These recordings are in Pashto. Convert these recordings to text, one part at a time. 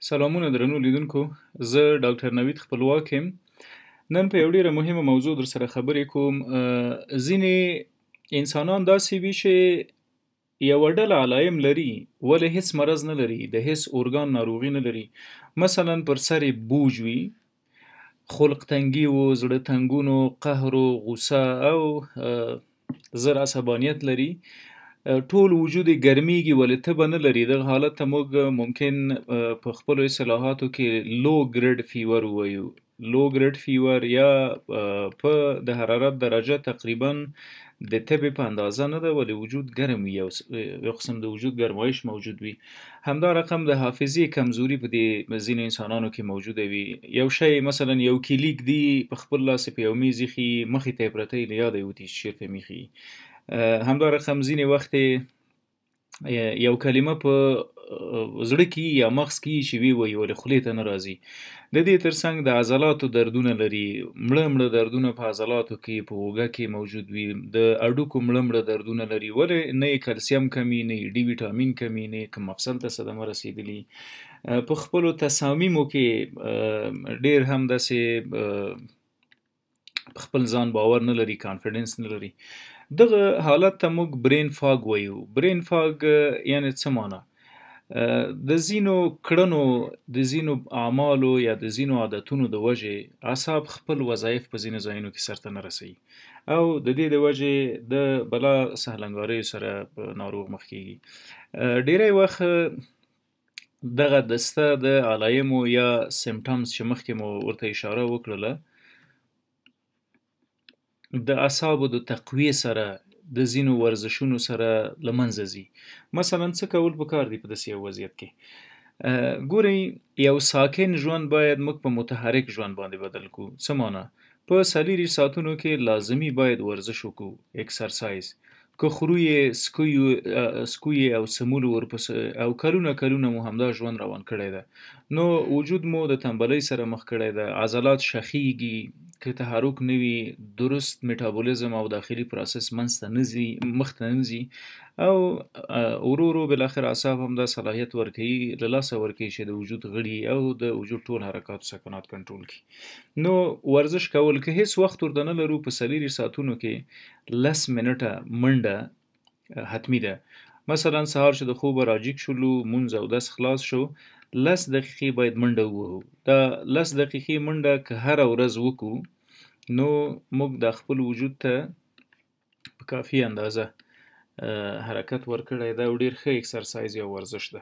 سلامونه درنو لیدونکو. زه ډاکټر نوید خپلواک یم. نن په یو ډیره مهمه موضوع در سره خبرې کوم. ځینې انسانان داسې وي چې یوه ډله علایم لري ولې هیڅ مرض نه لري، د هیڅ ارګان ناروغي نه لري. مثلا پر سر یې بوج وي، خلق تنګي و، زړه تنګونو، قهر و غوسه او زر عصبانیت لري. ټول وجود یې ګرمیږي ولې تبه نه لري. دغه حالت ته موږ ممکن په خپلو اصطلاحاتو کې لو ګریډ فیور ووایو. لو ګریډ فیور یا په د حرارت درجه تقریبا د تبې په اندازه نه ده ولې وجود ګرم وي، یو قسم د وجود ګرمایش موجود وي. همدا رقم د حافظې کمزوري په دې ځینو انسانانو کې موجوده وي. یو شی مثلا یو کلیک دی په خپل لاس په یو میز ایښي، مخې ته یې پرته وي، له یاده یې وتي چې چېرته مې ایښي. همدا رقم ځینې وخت یو کلمه په زړه کې یا مغز کې چې وی وایي ولې خولې ته نه راځي. د دې ترڅنګ د عضلاتو دردونه لري، مړه دردونه په عضلاتو کې، په اوږه کې موجود وي. د هډوکو مړه دردونه لري، ولې نه یې کلسیم کمی، نه یې ډي ویټامین کمی، نه یې کوم مفصل ته صدمه رسېدلي. په خپلو تصامیمو کې ډېر هم داسې په خپل ځان باور نه لري، کانفیډنس نه لري. دغه حالت ته موږ برین فاګ وایو. برین فاګ یعنی څه معنا؟ د ځینو کړنو، د ځینو اعمالو یا د ځینو عادتونو د وجې اعصاب خپل وظایف په ځینو ځایونو کې سرته نه رسوي او د دې د وجې د بلا سهلنګاریو سره ناروغ مخ کیږي. ډیری وخت دغه دسته د علایمو یا سیمټمز چې مخکې مو ورته اشاره وکړله د اعصابو د تقویې سره، د ځینو ورزشونو سره له منځه ځي. مثلا څه کول پکار دي په داسې یو وضعیت کې؟ ګورئ، یو ساکن ژوند باید موږ په متحرک ژوند باندې بدل کړو. څه معنا؟ په 4 ساعتونو کې لازمي باید ورزش وکړو، اکسرسایز. که خورو یې سکو یې او سمولو ورپسې او کلونه مو همدا ژوند روان کړی ده، نو وجود مو د تنبلۍ سره مخ کړی ده. عضلات شخیږي، که تحرک نه وي، درست میټابولیزم او داخلي پروسس مخته نه ځي او ورو بالاخره اعصاب هم دا صلاحیت ورکوي، له لاسه ورکوي چې د وجود غړي او د وجود ټول حرکات و سکنات کنټرول کړي. نو ورزش کول که هیڅ وخت ورته نه لرو، په 4 ساعتونو کې 10 منټه منډه حتمی ده. مثلا سهار چې د خوبه راجیګ شولو، مونځ او داس خلاص شو، 10 دقیقې باید منډه ووهو. دا 10 دقیقې منډه که هره ورځ وکړو نو موږ د خپل وجود ته په کافي اندازه حرکت ورکړی ده او ډیر ښه اکسرسایز یا ورزش ده.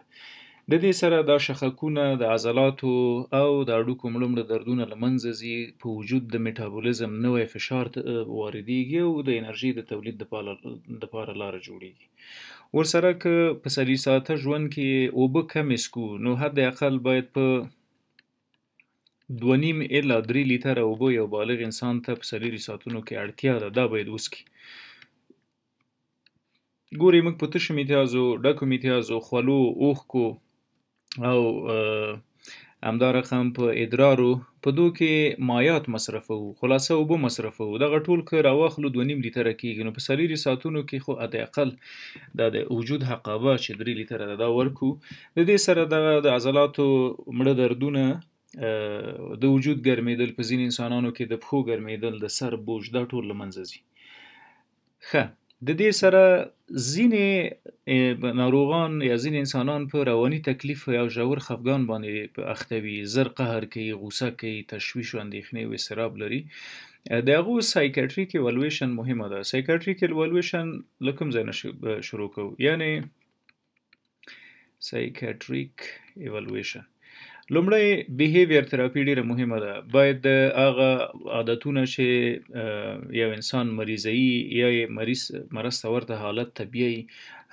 د دې سره دا شخکونه د عضلاتو او د هډوکو مړه دردونه له منځه ځي، په وجود د میټابولیزم نوی فشار واردېږي او د انرژي د تولید دپاره لاره جوړېږي. ورسره که په 4 ساعته ژوند کې اوبه کمې څښو، نو حد اقل باید په 2.5 الا 3 لیتره اوبه یو بالغ انسان ته په 4 ساعتونو کې اړتیا ده، دا باید وڅښي. ګورئ، موږ په تشو میتیازو، ډکو میتیازو، خولو، اوښکو او همدا رقم په ادرارو په دو کې مایات مصرفوو، خلاصه اوبه مصرفوو. دغه ټول که راواخلو 2.5 لیتره کېږي، نو په 4 ساعتونو کې خو حد اقل دا د وجود حقابه چې 3 لیتره ده دا ورکو. د دې سره دغه د عضلاتو مړه دردونه، د وجود ګرمېدل، په ځینې انسانانو کې د پښو ګرمېدل، د سر بوج، دا ټول له منځه ځي. ښه، د دې سره ځینې ناروغان یا ځینې انسانان په رواني تکلیف یا ژور خفګان باندې اخته وي، زر قهر کوي، غوسه کوي، تشویش و اندېښنې او اضطراب لري. د هغو سایکیټریک ایوالویشن مهمه ده. سایکیټریک ایوالویشن له کوم ځای نه شروع کوو؟ یعنی سایکیټریک ایوالویشن لومړی بیهیویر تراپي ډیره مهمه ده. باید د هغه عادتونه چې یو انسان مریضوي یا مریض مرض ته ورته حالت طبیعي،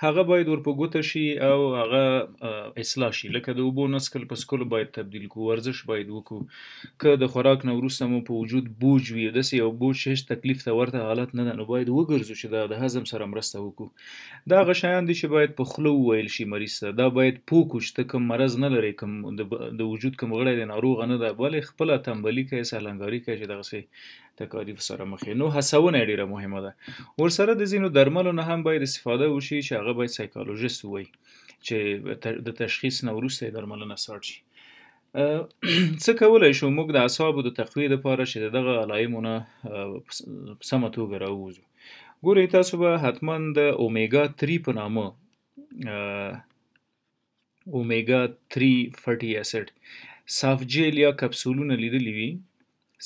هغه باید ورپه ګوته شي او هغه اصلاح شي. لکه د اوبو نه څښل په څښلو باید تبدیل کړو، ورزش باید وکړو. که د خوراک نه وروسته مو په وجود بوج وي، داسې یو بوج چې هیڅ تکلیف ته ورته حالت نه ده، نو باید وګرځو چې د هضم سره مرسته وکړو. دا هغه شیان دي چې باید په خوله وویل شي مریض ته. دا باید پوه کړو چې ته کوم مرض نه لرې، کوم د وجود کوم غړی دی ناروغه نه ده، بلې خپله تنبلي کوي، سهلنګاري کوي چې دغسې تکالیف سره مخ یې. نو هڅونه یې ډېره مهمه ده. ورسره د ځینو درملو نه هم باید استفاده وشي چې هغه باید سایکالوژیست ووایي چې د تشخیص نه وروسته یې درملنه سټارټ شي. څه کولی شو موږ د اعصابو د تقویې دپاره چې د دغه علایمو نه په سمه توګه راووځو. ګورئ تاسو به حتما د اومیګا 3 په نامه اومیګا 3 فټي اسید سافت جیل یا کپسولونه لیدلی وي.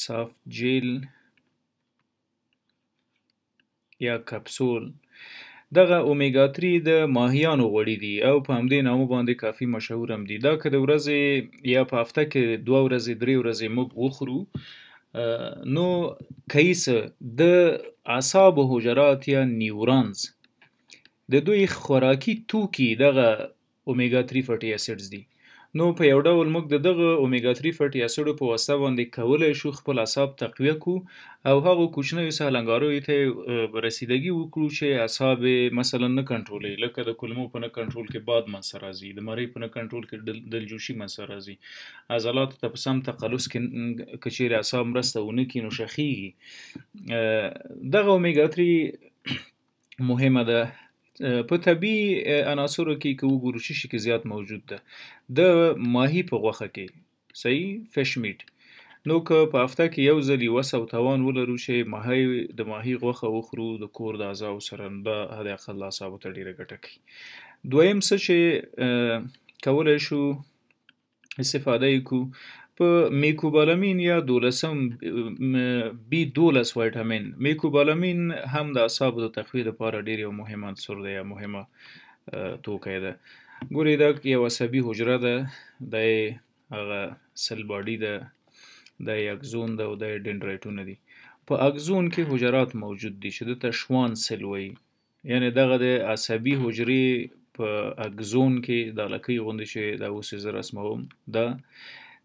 سافت جیل یا کپسول دغه اومیګا 3 د ماهیانو غوړي دي او په همدې نامه باندې کافي مشهور هم دي. دا که د ورځې یا په هفته کې 2 ورځې 3 ورځې موږ وخورو نو کیسه د اعصابو حجرات یا نیورونز د دوی خوراکي توکي دغه اومیګا 3 فټي اسیدز دي. نو په یو ډول موږ د دغه اومیګا 3 فټي اسیدو په واسطه باندې کولی شو خپل اعصاب تقویه کړو او هغو کوچنیو سهلنګاریو ته رسیدګي وکړو چې اعصاب مثلا نه کنټرولوي، لکه د کولمو په نه کنټرول کې باد منځته راځي، د مرۍ په نه کنټرول کې دلجوشي منځته راځي، عضلاتو ته په سم تقلص کې که چیرې اعصاب مرسته ونه کړي نو شخیږي. دغه اومیګا 3 مهمه ده. په طبیعي عناصرو کې که وګورو چې شي کې زیات موجود ده د ماهي په غوښه کې، صحیح فش میټ. نو که په هفته کې یو ځل یوه سو توان ولرو چې د ماهي غوښه وخورو د کور د اعضاو سره، دا حد اقل اعصابو ته ډېره ګټه کوي. دویم څه چې کولی شو استفاده یې کړو په میکوبالامین یا 12 B12 ویټامین. میکوبالامین هم د اعصابو د تقویې لپاره ډېر یو مهم عنصر دی یا مهمه توکی ده. ګورئ دا یو عصبي حجره ده، دا یې هغه سل باډي ده، دا یې اګزون ده او دا یې ډنډرایټونه دي. په اګزون کې حجرات موجود دي چې دته شوان سل وایي، یعنی دغه د عصبي حجرې په اګزون کې دا لکۍ غوندې چې دا اوس یې زه رسموم ده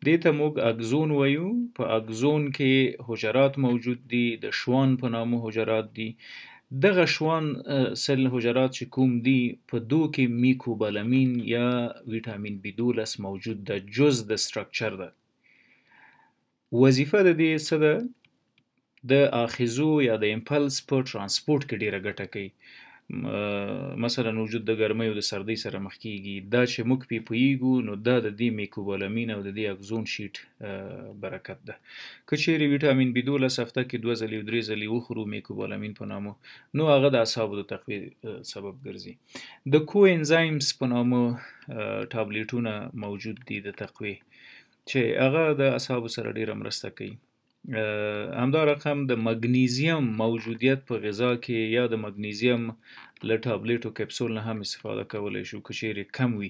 دې ته موږ اګزون وایو. په اګزون کې حجرات موجود دي، د شوان په نامه حجرات دي. دغه شوان سل حجرات چې کوم دي په دو کې میکوبالامین یا ویټامین B12 موجود ده، جز د سټرکچر ده. وظیفه د دې څه ده؟ د آخذو یا د امپلس په ترانسپورت کې ډیره ګټه کوي. مثلا وجود د ګرمۍ او د سردۍ سره مخ کیږي، دا چې موږ پې پوهیږو نو دا د دې میکوبالامین او د دې اګزون شیټ برکت ده. که چیرې ویټامین B12 هفته کې 2 ځلې او 3 ځلې وخورو میکوبالامین په نامه نو هغه د اعصابو د تقویې سبب ګرځي. د کو انزایمز په نامه ټابلیټونه موجود دي د تقویې چې هغه د اعصابو سره ډیره مرسته کوي. همدا رقم د مګنیزیم موجودیت په غذا کې یا د مګنیزیم له ټابلیټ او کپسول نه هم استفاده کولی شو که چیرې کم وي.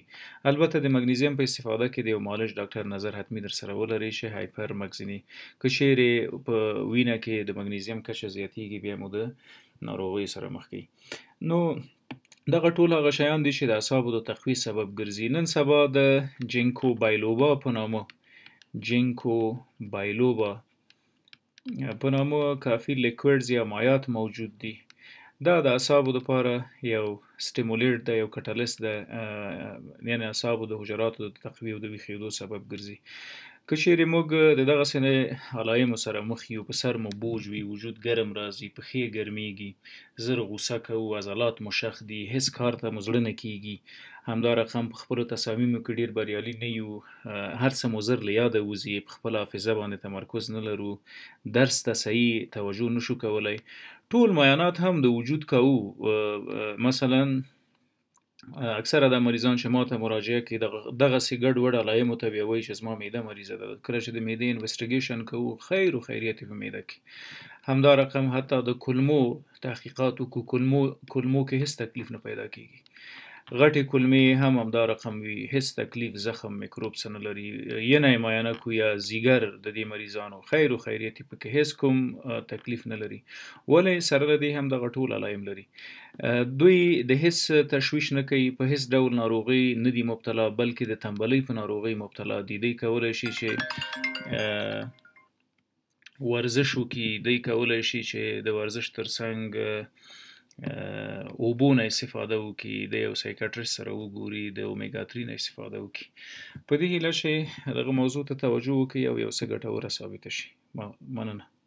البته د مګنیزیم په استفاده کې د یو معالج ډاکټر نظر حتمي در سره ولرئ چې هایپر مګزیني که چیرې په وینه کې د مګنیزیم کچه زیاتیږي بیا مو د ناروغیو سره مخ کوي. نو دغه ټول هغه شیان دي چې د اعصابو د تقویې سبب ګرځي. نن سبا د جینکو بایلوبا په نامه جینکو بایلوبا په نامه کافي لیکویډز یا مایات موجود دي. دا د اعصابو لپاره یو سټیمولیټ ده، یو کټالیست ده، یعنی اعصابو د حجراتو د تقویې او د ویښېدو سبب ګرځي. که چیرې موږ د دغسې علایمو سره مخ یو، په سر مو بوج وي، وجود ګرم راځي، پښې ګرمیږي، زر غوسه کوو، عضلات مو شخ دي، هیڅ کار ته مو زړه نه کیږي، همدا رقم په خپلو تصامیمو کې ډیر بریالي نه یو، هر څه مو زر له یاده وځي، په خپله حافظه باندې تمرکز نه لرو، درس ته صحیح توجه نشو کولی. ټول معاینات هم د وجود کوو. مثلا اکثره د مریضان چې ما ته مراجعه کوي دغسې ګډ وډ علایمو ته بیا وایي چې زما معده مریضه ده. کله چې د معدې انویسټیګیشن کوو خیر و خیریت په معده کې. همدا رقم حتی د کولمو تحقیقات وکړو، کولمو کې هیڅ تکلیف نه پیدا کیږي. غټې کولمې هم همدا رقم وي، هیڅ تکلیف، زخم، میکروب څه نه لري. ینه یې معاینه کړو یا ځیګر د دې مریضانو خیر و خیریت یې پکې هیڅ کوم تکلیف نه لري. ولې؟ سره له دې هم دغه ټول علایم لري. دوی د هیڅ تشویش نه کوي، په هیڅ ډول ناروغي نه دي مبتلا، بلکې د تنبلۍ په ناروغۍ مبتلا دي. دوی کولی شي چې ورزش وکړي، دوی کولی شي چې د ورزش ترڅنګ اوبو نه استفاده وکړي، د یو سایکاټریست سره وګوري، د اومیګا 3 نه استفاده وکړي. په دې هیله چې دغه موضوع ته توجه وکړي او یو څه ګټوره ثابته شي. مننه.